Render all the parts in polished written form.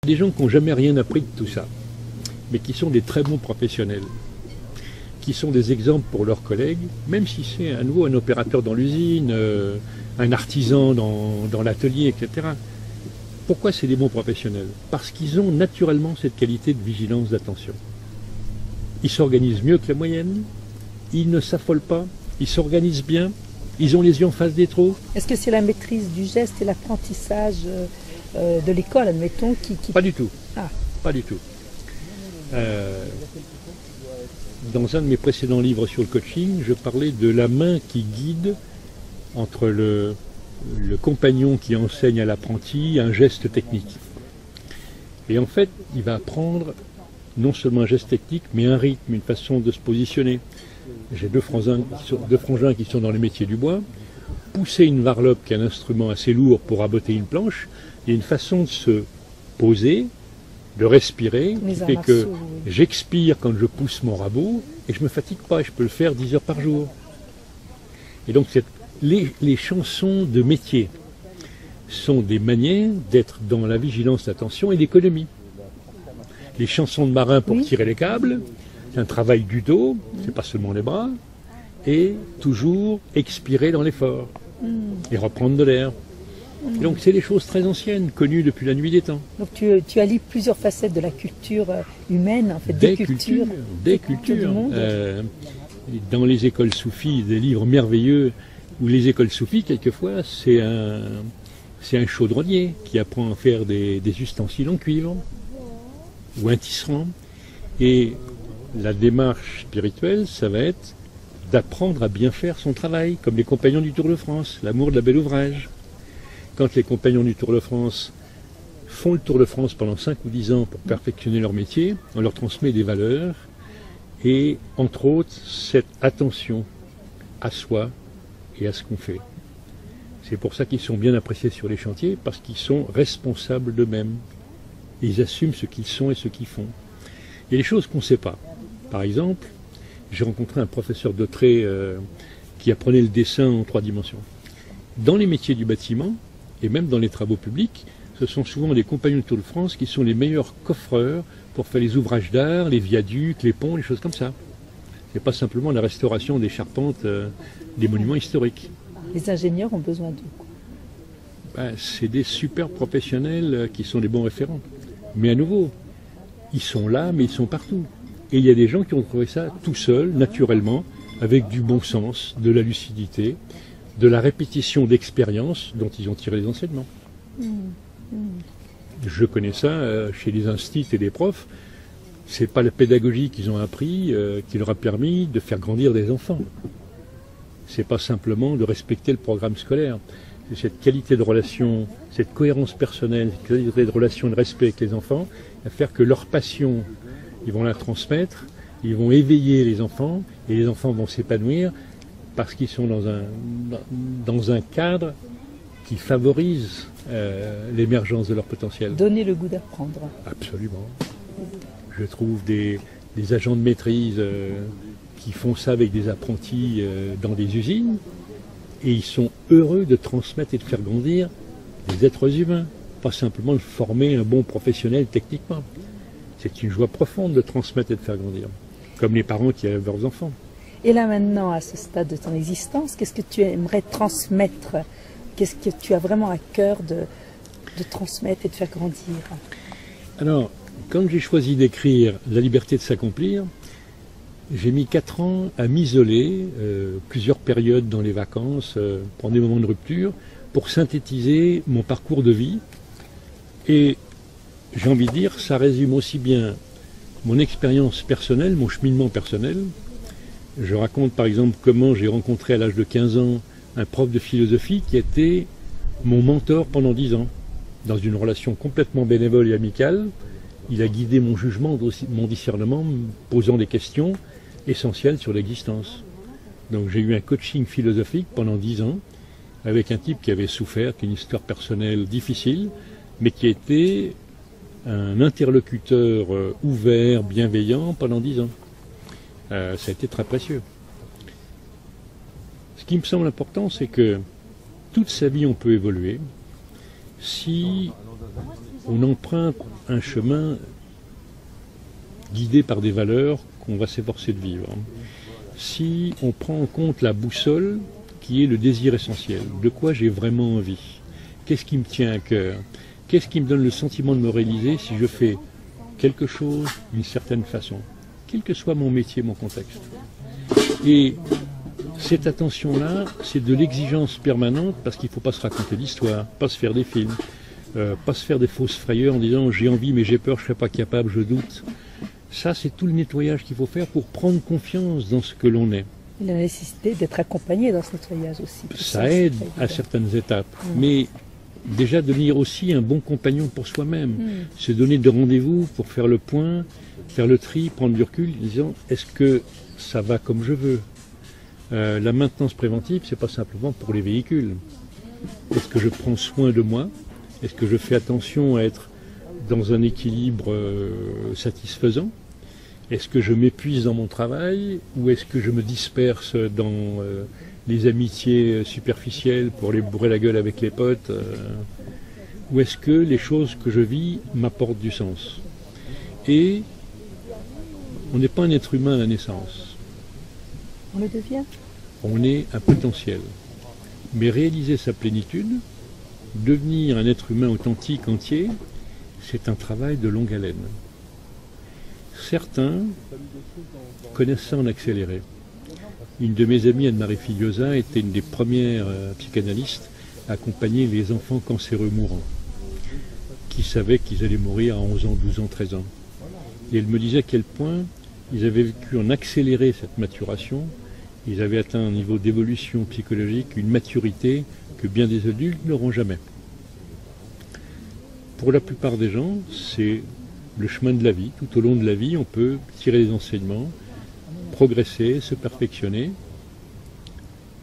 Des gens qui n'ont jamais rien appris de tout ça, mais qui sont des très bons professionnels, qui sont des exemples pour leurs collègues, même si c'est à nouveau un opérateur dans l'usine, un artisan dans l'atelier, etc. Pourquoi c'est des bons professionnels? Parce qu'ils ont naturellement cette qualité de vigilance, d'attention. Ils s'organisent mieux que la moyenne, ils ne s'affolent pas, ils s'organisent bien, ils ont les yeux en face des trous. Est-ce que c'est la maîtrise du geste et l'apprentissage de l'école, admettons, qui... Pas du tout. Ah. Pas du tout. Dans un de mes précédents livres sur le coaching, je parlais de la main qui guide entre le compagnon qui enseigne à l'apprenti un geste technique. Et en fait, il va apprendre non seulement un geste technique, mais un rythme, une façon de se positionner. J'ai deux frangins qui sont dans les métiers du bois. Pousser une varlope, qui est un instrument assez lourd pour raboter une planche, il y a une façon de se poser, de respirer, qui fait que j'expire quand je pousse mon rabot et je ne me fatigue pas, et je peux le faire 10 heures par jour. Et donc les chansons de métier sont des manières d'être dans la vigilance, l'attention et l'économie. Les chansons de marin pour tirer les câbles, c'est un travail du dos, c'est pas seulement les bras, et toujours expirer dans l'effort et reprendre de l'air. Et donc c'est des choses très anciennes, connues depuis la nuit des temps. Donc tu allies plusieurs facettes de la culture humaine, en fait, des cultures du monde. Dans les écoles soufis, des livres merveilleux, où les écoles soufis, quelquefois, c'est un chaudronnier qui apprend à faire des ustensiles en cuivre, ou un tisserand. Et la démarche spirituelle, ça va être d'apprendre à bien faire son travail, comme les compagnons du Tour de France, l'amour de la belle ouvrage. Quand les compagnons du Tour de France font le Tour de France pendant 5 ou 10 ans pour perfectionner leur métier, on leur transmet des valeurs et, entre autres, cette attention à soi et à ce qu'on fait. C'est pour ça qu'ils sont bien appréciés sur les chantiers, parce qu'ils sont responsables d'eux-mêmes. Ils assument ce qu'ils sont et ce qu'ils font. Il y a des choses qu'on ne sait pas. Par exemple, j'ai rencontré un professeur de trait qui apprenait le dessin en 3 dimensions. Dans les métiers du bâtiment, et même dans les travaux publics, ce sont souvent les compagnons du Tour de France qui sont les meilleurs coffreurs pour faire les ouvrages d'art, les viaducs, les ponts, les choses comme ça. Ce n'est pas simplement la restauration des charpentes des monuments historiques. Les ingénieurs ont besoin d'eux. C'est des super professionnels qui sont des bons référents. Mais à nouveau, ils sont là, mais ils sont partout. Et il y a des gens qui ont trouvé ça tout seuls, naturellement, avec du bon sens, de la lucidité, de la répétition d'expériences dont ils ont tiré les enseignements. Je connais ça chez les instituts et les profs. C'est pas la pédagogie qu'ils ont appris qui leur a permis de faire grandir des enfants. C'est pas simplement de respecter le programme scolaire. C'est cette qualité de relation, cette cohérence personnelle, cette qualité de relation et de respect avec les enfants, à faire que leur passion, ils vont la transmettre, ils vont éveiller les enfants, et les enfants vont s'épanouir parce qu'ils sont dans un cadre qui favorise l'émergence de leur potentiel. Donner le goût d'apprendre. Absolument. Je trouve des agents de maîtrise qui font ça avec des apprentis dans des usines, et ils sont heureux de transmettre et de faire grandir des êtres humains, pas simplement de former un bon professionnel techniquement. C'est une joie profonde de transmettre et de faire grandir, comme les parents qui élèvent leurs enfants. Et là maintenant, à ce stade de ton existence, qu'est-ce que tu aimerais transmettre? Qu'est-ce que tu as vraiment à cœur de transmettre et de faire grandir? Alors, quand j'ai choisi d'écrire La liberté de s'accomplir, j'ai mis 4 ans à m'isoler, plusieurs périodes dans les vacances, prendre des moments de rupture, pour synthétiser mon parcours de vie. Et j'ai envie de dire, ça résume aussi bien mon expérience personnelle, mon cheminement personnel. Je raconte par exemple comment j'ai rencontré à l'âge de 15 ans un prof de philosophie qui était mon mentor pendant 10 ans. Dans une relation complètement bénévole et amicale, il a guidé mon jugement, mon discernement, me posant des questions essentielles sur l'existence. Donc j'ai eu un coaching philosophique pendant 10 ans, avec un type qui avait souffert, qui a une histoire personnelle difficile, mais qui était un interlocuteur ouvert, bienveillant pendant 10 ans. Ça a été très précieux. Ce qui me semble important, c'est que toute sa vie, on peut évoluer si on emprunte un chemin guidé par des valeurs qu'on va s'efforcer de vivre. Si on prend en compte la boussole qui est le désir essentiel, de quoi j'ai vraiment envie, qu'est-ce qui me tient à cœur, qu'est-ce qui me donne le sentiment de me réaliser si je fais quelque chose d'une certaine façon, quel que soit mon métier, mon contexte. Et cette attention-là, c'est de l'exigence permanente parce qu'il ne faut pas se raconter d'histoire, pas se faire des films, pas se faire des fausses frayeurs en disant j'ai envie mais j'ai peur, je ne serai pas capable, je doute. Ça, c'est tout le nettoyage qu'il faut faire pour prendre confiance dans ce que l'on est. Et la nécessité d'être accompagné dans ce nettoyage aussi. Ça aide à certaines étapes, mais déjà devenir aussi un bon compagnon pour soi-même, se donner de rendez-vous pour faire le point, faire le tri, prendre du recul, en disant est-ce que ça va comme je veux. La maintenance préventive, c'est pas simplement pour les véhicules. Est-ce que je prends soin de moi? Est-ce que je fais attention à être dans un équilibre satisfaisant? Est-ce que je m'épuise dans mon travail ou est-ce que je me disperse dans les amitiés superficielles pour les bourrer la gueule avec les potes ou est-ce que les choses que je vis m'apportent du sens? Et on n'est pas un être humain à la naissance. On le devient. On est un potentiel. Mais réaliser sa plénitude, devenir un être humain authentique, entier, c'est un travail de longue haleine. Certains connaissent ça en accéléré. Une de mes amies, Anne-Marie Filiosa, était une des premières psychanalystes à accompagner les enfants cancéreux mourants, qui savaient qu'ils allaient mourir à 11 ans, 12 ans, 13 ans. Et elle me disait à quel point ils avaient vécu en accéléré cette maturation, ils avaient atteint un niveau d'évolution psychologique, une maturité que bien des adultes n'auront jamais. Pour la plupart des gens, c'est le chemin de la vie. Tout au long de la vie, on peut tirer des enseignements, progresser, se perfectionner,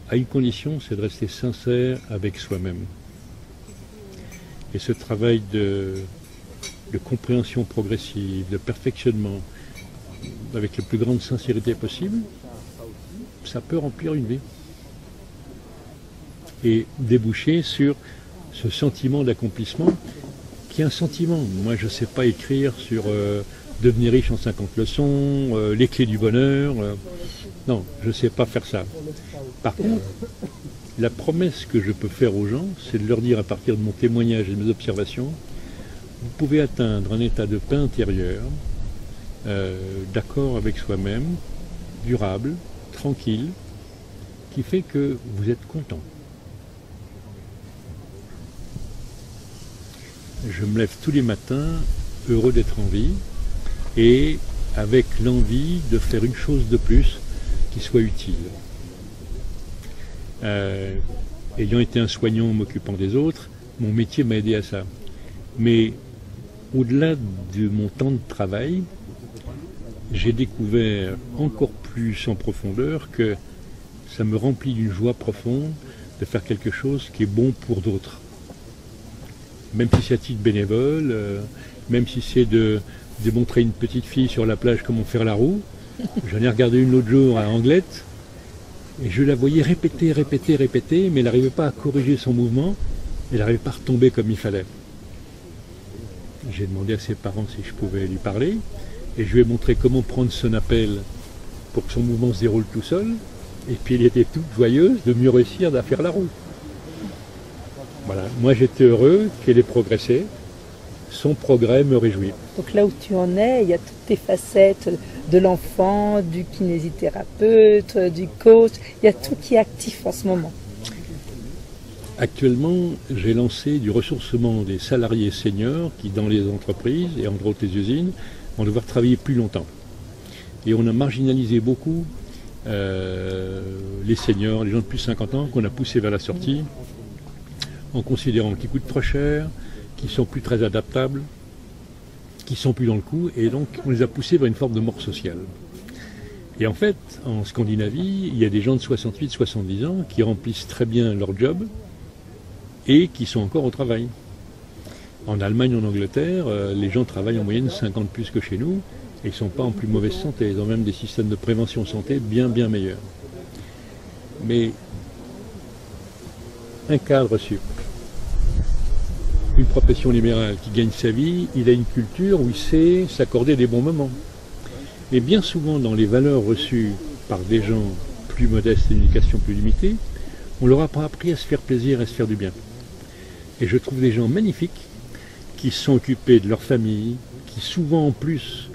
à une condition, c'est de rester sincère avec soi-même. Et ce travail de compréhension progressive, de perfectionnement, avec la plus grande sincérité possible, ça peut remplir une vie. Et déboucher sur ce sentiment d'accomplissement, qui est un sentiment. Moi, je ne sais pas écrire sur devenir riche en 50 leçons, les clés du bonheur. Non, je ne sais pas faire ça. Par contre, la promesse que je peux faire aux gens, c'est de leur dire à partir de mon témoignage et de mes observations, vous pouvez atteindre un état de paix intérieure, d'accord avec soi-même, durable, tranquille, qui fait que vous êtes content. Je me lève tous les matins heureux d'être en vie et avec l'envie de faire une chose de plus qui soit utile. Ayant été un soignant m'occupant des autres, mon métier m'a aidé à ça. Mais au-delà de mon temps de travail, j'ai découvert encore plus en profondeur que ça me remplit d'une joie profonde de faire quelque chose qui est bon pour d'autres. Même si c'est à titre bénévole, même si c'est de démontrer une petite fille sur la plage comment faire la roue. J'en ai regardé une l'autre jour à Anglette, et je la voyais répéter, mais elle n'arrivait pas à corriger son mouvement, elle n'arrivait pas à retomber comme il fallait. J'ai demandé à ses parents si je pouvais lui parler, et je lui ai montré comment prendre son appel pour que son mouvement se déroule tout seul, et puis elle était toute joyeuse de mieux réussir à faire la roue. Voilà, moi j'étais heureux qu'elle ait progressé, son progrès me réjouit. Donc là où tu en es, il y a toutes tes facettes de l'enfant, du kinésithérapeute, du coach, il y a tout qui est actif en ce moment. Actuellement, j'ai lancé du ressourcement des salariés seniors qui, dans les entreprises et entre autres les usines, vont devoir travailler plus longtemps. Et on a marginalisé beaucoup les seniors, les gens de plus de 50 ans qu'on a poussés vers la sortie en considérant qu'ils coûtent trop cher, qu'ils sont plus très adaptables, qu'ils sont plus dans le coup, et donc on les a poussés vers une forme de mort sociale. Et en fait, en Scandinavie, il y a des gens de 68-70 ans qui remplissent très bien leur job et qui sont encore au travail. En Allemagne, en Angleterre, les gens travaillent en moyenne 50 plus que chez nous, et ils ne sont pas en plus mauvaise santé, ils ont même des systèmes de prévention santé bien meilleurs. Mais un cadre sup, une profession libérale qui gagne sa vie, il a une culture où il sait s'accorder des bons moments. Et bien souvent, dans les valeurs reçues par des gens plus modestes et d'une éducation plus limitée, on leur a pas appris à se faire plaisir, à se faire du bien. Et je trouve des gens magnifiques qui sont occupés de leur famille, qui souvent en plus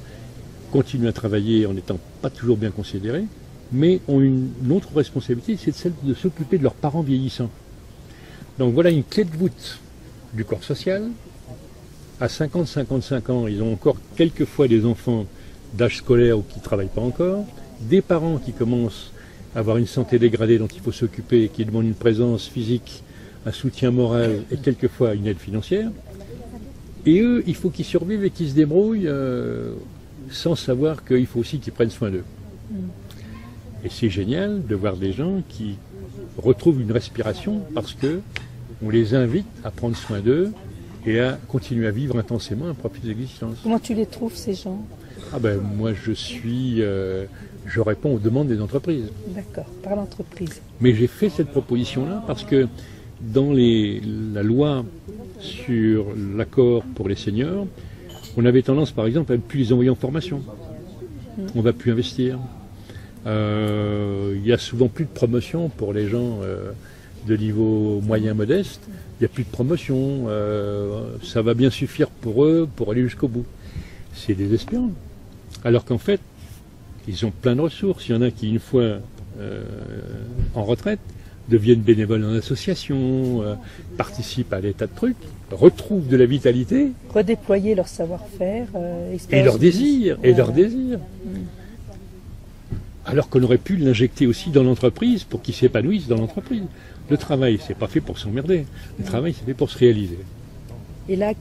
continuent à travailler en n'étant pas toujours bien considérés, mais ont une autre responsabilité, c'est celle de s'occuper de leurs parents vieillissants. Donc voilà une clé de voûte du corps social. À 50-55 ans, ils ont encore quelquefois des enfants d'âge scolaire ou qui ne travaillent pas encore, des parents qui commencent à avoir une santé dégradée dont il faut s'occuper, qui demandent une présence physique, un soutien moral et quelquefois une aide financière. Et eux, il faut qu'ils survivent et qu'ils se débrouillent sans savoir qu'il faut aussi qu'ils prennent soin d'eux. Et c'est génial de voir des gens qui retrouvent une respiration parce que on les invite à prendre soin d'eux et à continuer à vivre intensément un profit d'existence. Comment tu les trouves, ces gens? Ah ben, moi, je réponds aux demandes des entreprises. D'accord, par l'entreprise. Mais j'ai fait cette proposition-là parce que dans la loi sur l'accord pour les seniors, on avait tendance, par exemple, à ne plus les envoyer en formation. On ne va plus investir. Il y a souvent plus de promotion pour les gens de niveau moyen modeste. Il n'y a plus de promotion. Ça va bien suffire pour eux pour aller jusqu'au bout. C'est désespérant. Alors qu'en fait, ils ont plein de ressources. Il y en a qui, une fois en retraite, deviennent bénévoles en association, participent à des tas de trucs, retrouvent de la vitalité. Redéployer leur savoir-faire, et leur désir, Alors qu'on aurait pu l'injecter aussi dans l'entreprise pour qu'ils s'épanouissent dans l'entreprise. Le travail, c'est pas fait pour s'emmerder. Le travail, c'est fait pour se réaliser. Et là,